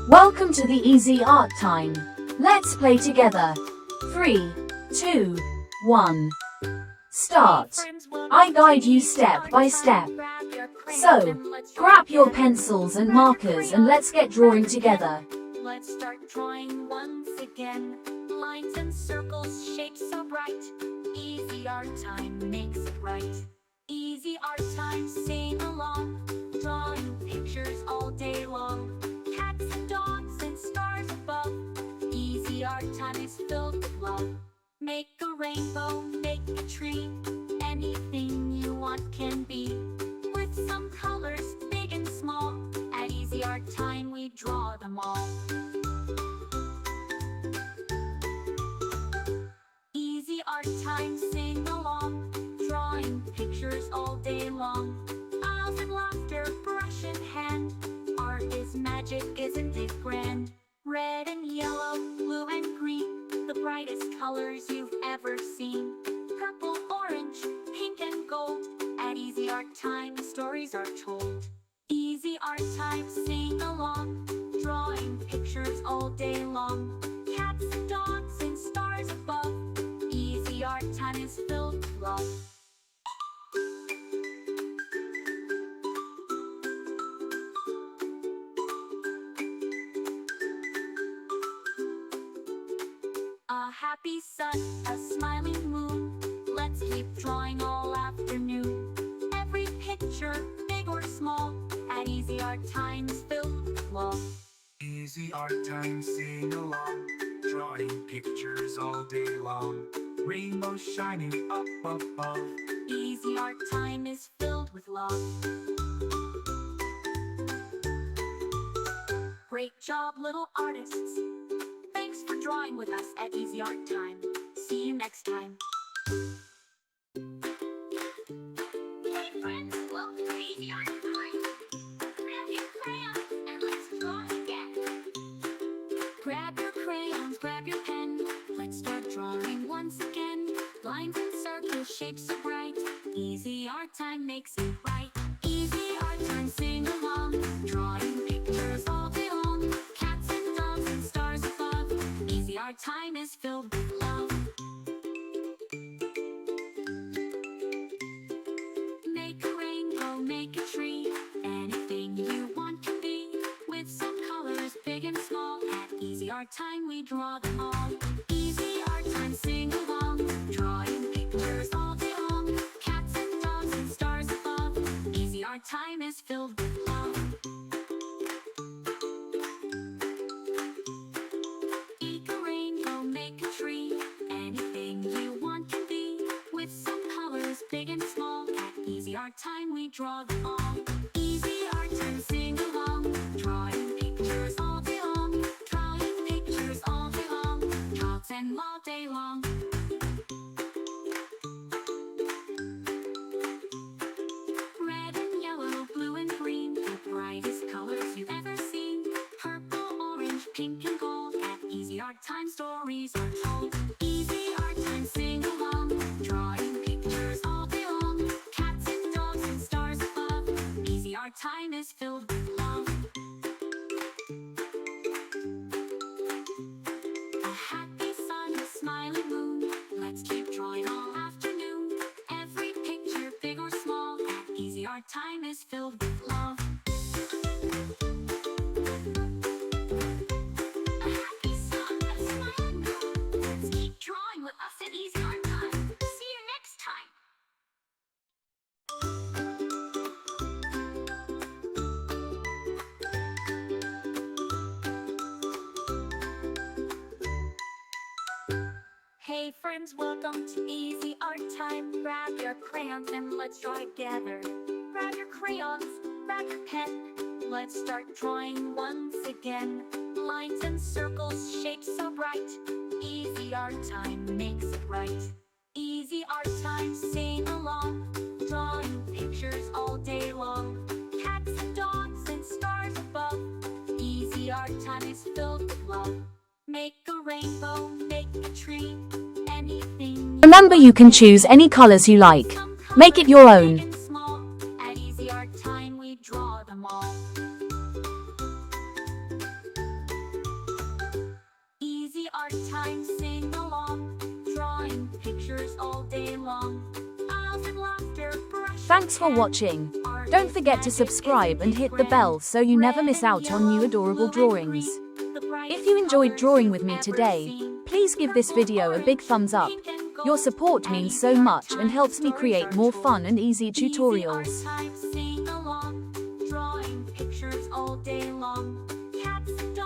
Welcome to the Easy Art Time. Let's play together. 3, 2, 1. Start. I guide you step by step. So, grab your pencils and markers and let's get drawing together. Let's start drawing once again. Lines and circles, shapes so bright. Easy art time makes it right. Easy art time, sing along. Drawing pictures all day long. Cats and dogs and stars above. Easy art time is filled with love. Make a rainbow, make a tree. Anything you want can be. With some colors, big and small. At Easy Art Time we draw them all. Easy Art Time, sing along. Drawing pictures all day long. Smiles and laughter, brush in hand. Art is magic, isn't it grand? Red and yellow, blue and green, the brightest colors you've ever seen. Purple, orange, pink and gold. At Easy Art Time the stories are told. Easy Art Time, sing along. Drawing pictures all day long. Cats and dogs and stars above. Easy Art Time is filled with love. A happy sun, a smiling moon. Let's keep drawing all afternoon. Every picture, big or small, at Easy Art Time is filled with love. Easy Art Time, sing along. Drawing pictures all day long. Rainbows shining up above. Easy Art Time is filled with love. Great job, little artists. Thanks for drawing with us at Easy Art Time. See you next time. Hey friends, welcome to Easy Art Time. Grab your crayons and let's draw together. Grab your crayons, grab your pen. Let's start drawing once again. Lines and circles, shapes so bright. Easy Art Time makes it right. Easy Art Time, sing along. Drawing pictures all day long. Cats and dogs and stars above. Easy Art Time is filled with love. Make a rainbow, make a tree. Anything you want can be. With some colors, big and small. At Easy Art Time we draw them all. Easy Art Time, sing along. Drawing pictures all day long. Cats and dogs and stars above. Easy Art Time is filled with love. Make a rainbow, make a tree. Anything you want can be. With some colors, big and small. At Easy Art Time we draw them all. Easy Art Time, sing along. Drawing pictures all day long. Drawing pictures all day long. Draw them all day long. Red and yellow, blue and green, the brightest colors you've ever seen. Purple, orange, pink and gold. At Easy Art Time stories are told. Easy Art Time, sing along. Drawing pictures all day long. Cats and dogs and stars above. Easy Art Time is filled with love. A happy sun, a smiling moon. Let's keep drawing all afternoon. Every picture, big or small, at Easy Art Time is filled with love. A happy sun, a smiling moon. Let's keep drawing with us at Easy Art Time. See you next time. Hey friends, welcome to Easy Art Time. Grab your crayons and let's draw together. Grab your crayons, grab your pen. Let's start drawing once again. Lines and circles, shapes so bright. Easy Art Time makes it right. Easy Art Time, sing along. Drawing pictures all day long. Cats and dogs and stars above. Easy Art Time is filled with love. Make a rainbow, make a tree. Anything. Remember, you can choose any colors you like. Make it your own. At Easy Art Time we draw them all. pictures all day long. Smiles and laughter, brush Thanks for and watching. art Don't is forget to magic, subscribe isn't and it hit the grand? bell so you never miss Red, out on new yellow, adorable blue, and drawings. green, the If brightest you enjoyed colors drawing you've with me ever today, seen. please give this Purple, video a big orange, thumbs up. pink, and Your gold. support means so much and helps me create more fun and easy Easy art tutorials. time, sing along, drawing pictures all day long.